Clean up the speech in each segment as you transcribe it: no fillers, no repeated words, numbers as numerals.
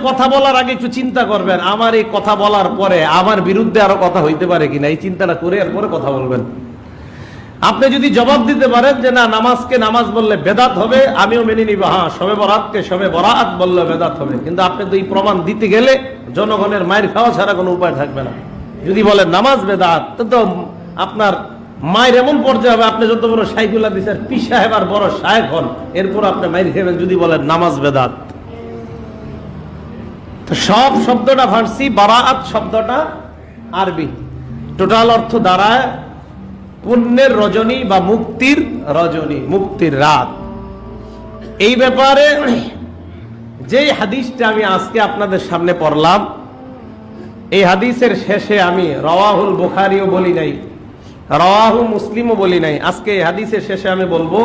কথা বলার আগে একটু চিন্তা করবেন, আমার এই কথা বলার পরে আমার বিরুদ্ধে আরো কথা হইতে পারে কিনা, এই চিন্তাটা করে এরপরে কথা বলবেন। আপনি যদি জবাব দিতে পারেন যে না, নামাজকে নামাজ বললে বেদাত হবে, আমিও মেনে নিব, হ্যাঁ শবে বরাতকে শবে বরাত বললে বেদাত হবে, কিন্তু আপনি তো এই প্রমাণ দিতে গেলে জনগণের মায়ের খাওয়া ছাড়া কোনো উপায় থাকবে না। যদি বলেন নামাজ বেদাত, তো আপনার মায়ের এমন পর্যায়ে হবে, আপনি যত বড় শাইখুল্লাহ দিচ্ছেন পীর সাহেব আর বড় শায়েখ হন, এরপর আপনি মায়ের খাবেন যদি বলেন নামাজ বেদাত। তো সব শব্দটা ফার্সি, বারাআত শব্দটা আরবি, টোটাল অর্থ দাঁড়ায় পুণ্যের রজনী বা মুক্তির রজনী, মুক্তির রাত। এই ব্যাপারে যেই হাদিসটা আমি আজকে আপনাদের সামনে পড়লাম, এই হাদিসের শেষে আমি রাওয়াহুল বুখারীও বলি নাই, রাওয়াহু মুসলিমও বলি নাই, আজকে এই হাদিসের শেষে আমি বলবো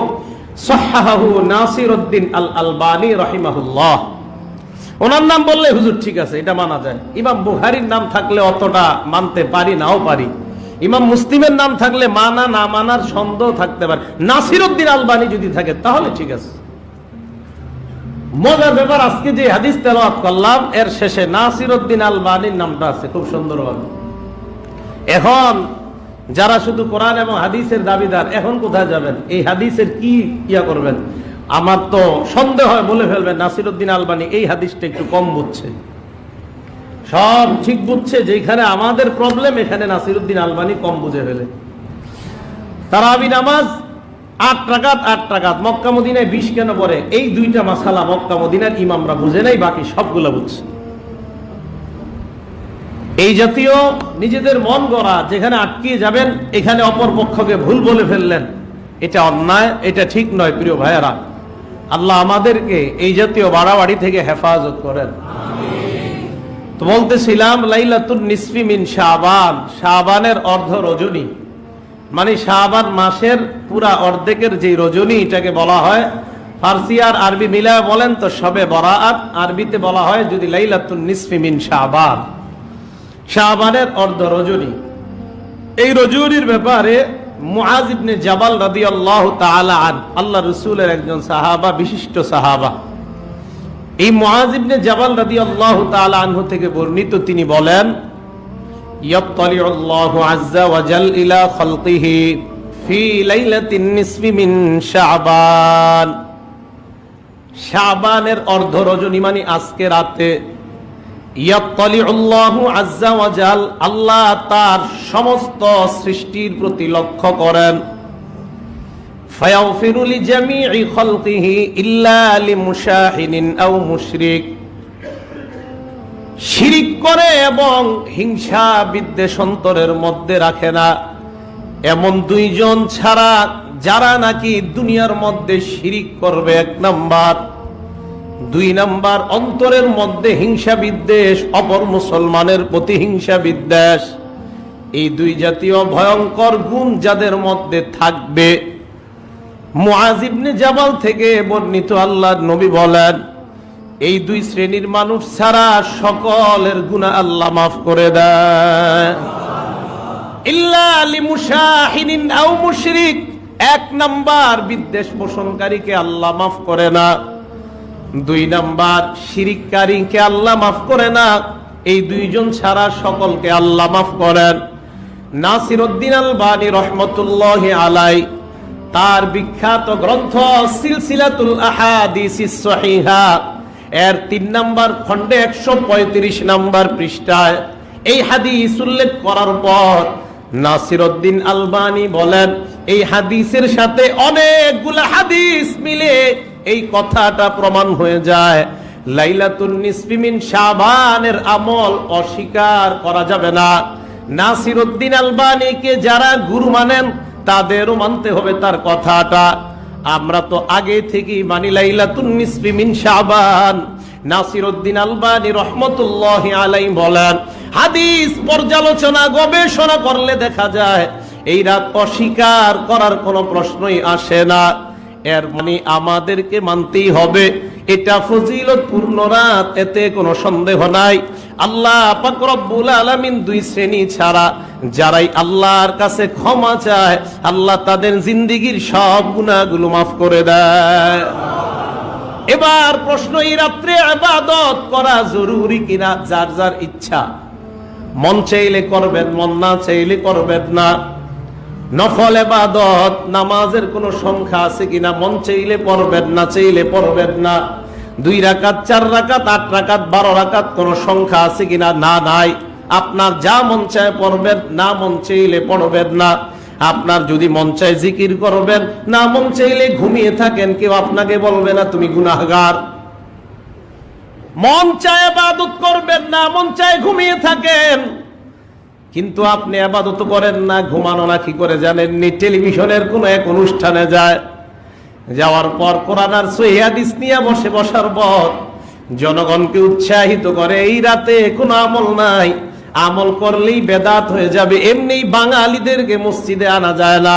সাহহাহু নাসিরউদ্দিন আল আলবানী রাহিমাহুল্লাহ। ওনার নাম বললে হুজুর ঠিক আছে, এটা মানা যায়। ইমাম বুখারীর নাম থাকলে অতটা মানতে পারি, নাও পারি। ইমাম মুসলিমের নাম থাকলে মানা না মানার সন্দেহ থাকতে পারে, নাসিরউদ্দিন আলবানী যদি থাকে তাহলে ঠিক আছে। মজার ব্যাপার, আজকে যে হাদিস তেলাওয়াত করলাম এর শেষে নাসিরউদ্দিন আলবানীর নামটা আছে খুব সুন্দরভাবে। এখন যারা শুধু কোরআন এবং হাদিসের দাবিদার, এখন কোথায় যাবেন? এই হাদিসের কি ইয়া করবেন? আমার তো সন্দেহ হয় বলে ফেলবেন নাসিরউদ্দিন আলবানী এই হাদিসটা একটু কম বুঝছে, সব ঠিক বুঝছে, যেখানে আমাদের প্রবলেম এখানে নাসিরউদ্দিন আলবানী কম বুঝে ফেলে। তারাবি নামাজ 8 রাকাত 8 রাকাত, মক্কা মদিনায় 20 কেন পড়ে? এই দুইটা মাসালা মক্কা মদিনার ইমামরা বুঝে নাই, বাকি সবগুলো বুঝছে। এই জাতীয় নিজেদের মন গড়া, যেখানে আটকিয়ে যাবেন, এখানে অপর পক্ষকে ভুল বলে ফেললেন, এটা অন্যায়, এটা ঠিক নয়। প্রিয় ভাইয়েরা, আল্লাহ আমাদেরকে এই জাতীয় বাড়াবাড়ি থেকে হেফাজত করেন। তো বলতেছিলাম লাইলাতুন নিসফি মিন শাবান, শাবানের অর্ধ রজনী, মানে শাবান মাসের পুরা অর্ধেকের যে রজনী, এটাকে বলা হয় ফার্সি আর আরবি মিলায় বলেন তো শবে বরাআত, আরবিতে বলা হয় যদি লাইলাতুন নিসফি মিন শাবান, শাবানের অর্ধ রজনী। এই রজনীর ব্যাপারে মুআজ ইবনে জাবাল রাদিয়াল্লাহু তাআলা আনহু, আল্লাহ রাসূলের একজন সাহাবা, বিশিষ্ট সাহাবা, এই মুআজ ইবনে জাবাল রাদিয়াল্লাহু তাআলা আনহু থেকে বর্ণিত, তিনি বলেন ইয়াত্তালিউল্লাহু আযজা ওয়া জাল ইলা খালকিহি ফি লাইলাতিন নিসফি মিন শাবান, শাবানের অর্ধ রজনী মানে আজকে রাতে, ইয়াত্তালিউল্লাহু আযজা ওয়া জাল, আল্লাহ তার সমস্ত সৃষ্টির প্রতি লক্ষ্য করেন, ফায়াগফিরু লিজামিই খালকিহি ইল্লা লিমুশাহিনিন আও মুশরিক, শিরিক করে এবং হিংসা বিদ্বেষ অন্তরের মধ্যে রাখে না এমন দুইজন ছাড়া, যারা নাকি দুনিয়ার মধ্যে শিরিক করবে 1 নাম্বার, 2 নাম্বার অন্তরের মধ্যে হিংসা বিদ্বেষ, অপর মুসলমানের প্রতি হিংসা বিদ্বেষ, এই 2 জাতীয় ভয়ঙ্কর গুণ যাদের মধ্যে থাকবে। মুআজ ইবনে জাবাল থেকে বর্ণিত, আল্লাহর নবী বলেন এই 2 শ্রেণীর মানুষ ছাড়া সকলের গুনাহ আল্লাহ মাফ করে দেয়। ইল্লা লিমুশাহিনিন আও মুশরিক, 1 নাম্বার বিদ্বেষ পোষণকারীকে আল্লাহ মাফ করে না, 2 নাম্বার শিরিককারীকে আল্লাহ মাফ করে না, এই 2 জন ছাড়া সকলকে আল্লাহ মাফ করেন। নাসিরউদ্দিন আলবানী রহমতুল্লাহি আলাইহি তার বিখ্যাত গ্রন্থ সিলসিলাতুল আহাদিসিস সহিহা এর 3 নাম্বার খণ্ডে 135 নাম্বার পৃষ্ঠায় এই হাদিস উল্লেখ করার পর নাসিরউদ্দিন আলবানী বলেন এই হাদিসের সাথে অনেকগুলো হাদিস মিলে এই কথাটা প্রমাণ হয়ে যায়, লাইলাতুন নিসফি মিন শাবানের আমল অস্বীকার করা যাবে না। নাসিরউদ্দিন আলবানীকে যারা গুরু মানেন তাদেরও মানতে হবে তার কথাটা। আমরা তো আগে থেকেই মানি লাইলাতুন নিসফি মিন শাবান। নাসিরউদ্দিন আলবানী রহমতুল্লাহি আলাইহি বলেন, হাদিস পর্যালোচনা গবেষণা করলে দেখা যায় এই রাত অস্বীকার করার কোনো প্রশ্নই আসে না। এর মানে আমাদেরকে মানতেই হবে এটা ফজিলতপূর্ণ রাত, এতে কোনো সন্দেহ নাই। আল্লাহ পাক রব্বুল আলামিন 2 শ্রেণী ছাড়া যারাই আল্লাহর কাছে ক্ষমা চায় আল্লাহ তাদের জিন্দেগীর সব গুনাহগুলো মাফ করে দেয়। এবার প্রশ্ন, এই রাত্রে ইবাদত করা জরুরি কিনা? যার যার ইচ্ছা, মন চাইলে করবেন, মন না চাইলে করবেন না। নফল ইবাদত নামাজের কোনো সংখ্যা আছে কিনা? মন চাইলে পড়বেন, না চাইলে পড়বেন না। 2 রাকাত, 4 রাকাত, 8 রাকাত, 12 রাকাত কোনো সংখ্যা আছে কিনা? না, নাই। আপনার যা মন চায় পড়বেন, না মন চাইলে পড়বেন না। আপনার যদি মন চায় জিকির করবেন, না মন চাইলে ঘুমিয়ে থাকেন, কেউ আপনাকে বলবে না তুমি গুনাহগার। মন চায় ইবাদত করবেন, না মন চায় ঘুমিয়ে থাকেন। কিন্তু আপনি ইবাদত করেন না, ঘুমানো না কি করে জানেননি? টেলিভিশনের কোন এক অনুষ্ঠানে যায়, যাওয়ার পর কোরআন আর সহিহ হাদিস নিয়ে বসার পর জনগণকে উৎসাহিত করে, এই রাতে কোনো আমল নাই, আমল করলেই বেদাত হয়ে যাবে। এমনি বাঙালিদেরকে মসজিদে আনা যায় না,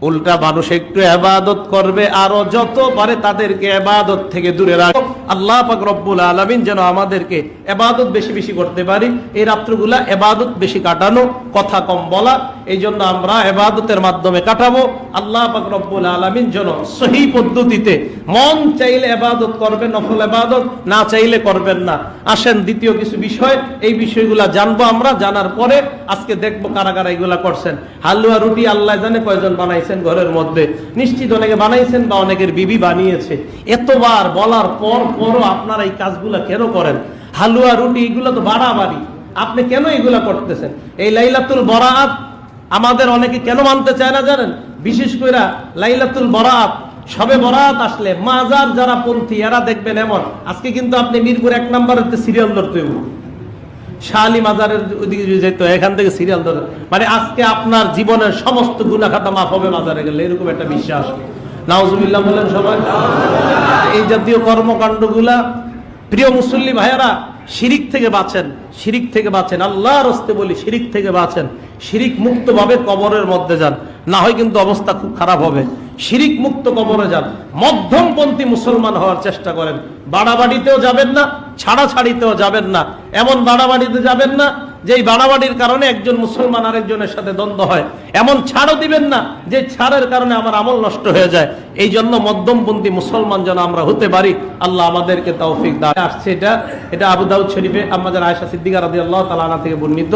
উল্টা মানুষ একটু ইবাদত করবে, আরো যত পারে তাদেরকে ইবাদত থেকে দূরে রাখো। আল্লাহ পাক রব্বুল আলামিন যেন আমাদেরকে ইবাদত বেশি বেশি করতে পারি, এই রাত্রগুলা ইবাদত বেশি কাটানো, কথা কম বলা, এই জন্য আমরা ইবাদতের মাধ্যমে কাটাবো। আল্লাহ পাক রব্বুল আলামিন যেন সহি পদ্ধতিতে মন চাইলে ইবাদত করবেন, নফল ইবাদত, না চাইলে করবেন না। আসেন দ্বিতীয় কিছু বিষয়, এই বিষয়গুলা জানবো আমরা। জানার পরে আজকে দেখবো কারা কারা এগুলা করছেন। হালুয়া রুটি আল্লাহ জানে কয়জন বানাইছেন ঘরের মধ্যে, নিশ্চিত অনেকে বানাইছেন বা অনেকের বিবি বানিয়েছে। এতবার বলার পরও আপনারা এই কাজগুলা কেন করেন? হালুয়া রুটি এগুলো তো বাড়াবাড়ি, আপনি কেন এগুলা করতেছেন? এই লাইলাতুল বরাত আমাদের অনেকে কেন মানতে চায় না জানেন? বিশেষ করে লাইলাতুল বরাত, শবে বরাত আসলে মাজার যারা পন্থী এরা দেখবেন এমন, আজকে কিন্তু আপনি মিরপুর 1 নম্বরের সিরিয়াল ধরতে হইব, শালি মাজারের ওইদিকে যেত, এখান থেকে সিরিয়াল ধরে, মানে আজকে আপনার জীবনের সমস্ত গুনাহ খাতা মাফ হবে মাজারে গেলে, এরকম একটা বিশ্বাস। নাউজুবিল্লাহ বলেন সবাই। এই জাতীয় কর্মকাণ্ডগুলা, প্রিয় মুসল্লি ভাইয়েরা, শিরিক থেকে বাঁচেন, শিরিক থেকে বাঁচেন, আল্লাহর রাস্তে বলি, শিরিক থেকে বাঁচেন। শিরিক মুক্ত ভাবে কবরের মধ্যে যান, না হয় কিন্তু অবস্থা খুব খারাপ হবে। শিরিক মুক্ত কবরে যান, মধ্যমপন্থী মুসলমান হওয়ার চেষ্টা করেন। বাড়াবাড়িতেও যাবেন না, ছাড়াছাড়িতেও যাবেন না, এমন বাড়াবাড়িতে যাবেন না যেই বাড়াবাড়ির কারণে একজন মুসলমান আরেকজনের সাথে দ্বন্দ্ব হয়, এমন ছাড়ও দিবেন না যে ছাড়ের কারণে আমার আমল নষ্ট হয়ে যায়। এই জন্য মধ্যমপন্থী মুসলমান যেন আমরা হতে পারি, আল্লাহ আমাদেরকে তৌফিক দান। আসছে এটা আবু দাউদ শরীফে আমাদের আয়েশা সিদ্দিকা রাদিয়াল্লাহু তাআলা আনহা থেকে বর্ণিত,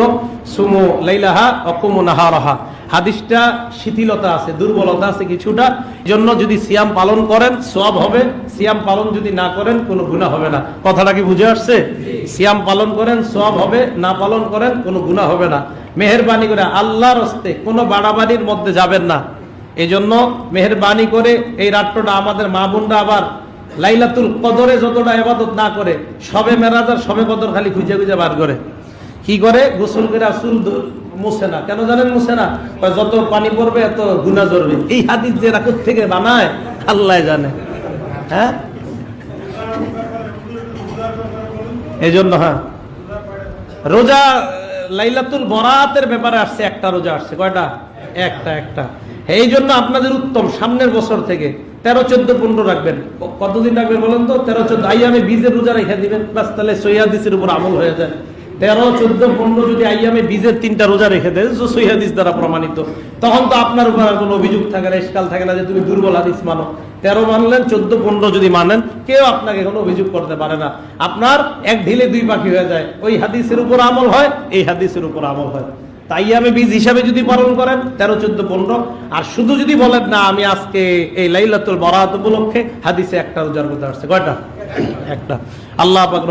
সুমু লাইলাহা ওয়া কুমু নাহারাহা। হাদিসটা শিথিলতা আছে, দুর্বলতা আছে কিছুটা, জন্য যদি সিয়াম পালন করেন সওয়াব হবে, সিয়াম পালন যদি না করেন কোনো গুনাহ হবে না। কথাটা কি বুঝে আসছে? সিয়াম পালন করেন সওয়াব হবে, না পালন করেন কোনো গুনাহ হবে না। মেহেরবানি করে আল্লাহর রাস্তে কোনো বাড়াবাড়ির মধ্যে যাবেন না। এজন্য মেহেরবানি করে এই রাত্রটা আমাদের মা বোনরা আবার লাইলাতুল কদরে যতটা ইবাদত না করে, শবে মেরাজ আর শবে কদর খালি খুঁজে খুঁজে বার করে। কি করে? গোসল করে চুল মুছে না। কেন জানেন মুছে না? যত পানি পড়বে এত গুনাহ ঝরবে। এই হাদিস যে রাখত থেকে বানায় আল্লাহ জানে। হ্যাঁ, এই জন্য হ্যাঁ, রোজা লাইলাতুল বরাতের ব্যাপারে আসছে, একটা রোজা আসছে। কয়টা? একটা। এই জন্য আপনাদের উত্তম সামনের বছর থেকে 13, 14, 15 রাখবেন। কতদিন রাখবেন বলেন তো? 13, 14 আইয়ামে বীজের রোজা রেখে দিবেন, বাস, তাহলে সহিহ হাদিসের উপর আমল হয়ে যায়। 13, 14, 15 যদি আইয়ামে বীজের 3টা রোজা রেখে দেয় সহিহ হাদিস দ্বারা প্রমাণিত, তখন তো আপনার উপর আর কোনো অভিযোগ থাকে না, ইশকাল থাকে না যে তুমি দুর্বল হাদিস মানো। 13 মানলেন, 14, 15 যদি মানেন, কেউ আপনাকে কোনো অভিযোগ করতে পারে না। আপনার এক ঢিলে 2 পাখি হয়ে যায়, ওই হাদিসের উপর আমল হয়, এই হাদিসের উপর আমল হয়। তাই আমি বীজ হিসাবে যদি পালন করেন 13, 14, 15, আর শুধু যদি বলেন না আমি আজকে এই লাইলাতুল বরাত উপলক্ষে, হাদিসে একটা রোজার কথা আসছে। কয়টা? একটা। আল্লাহ পাক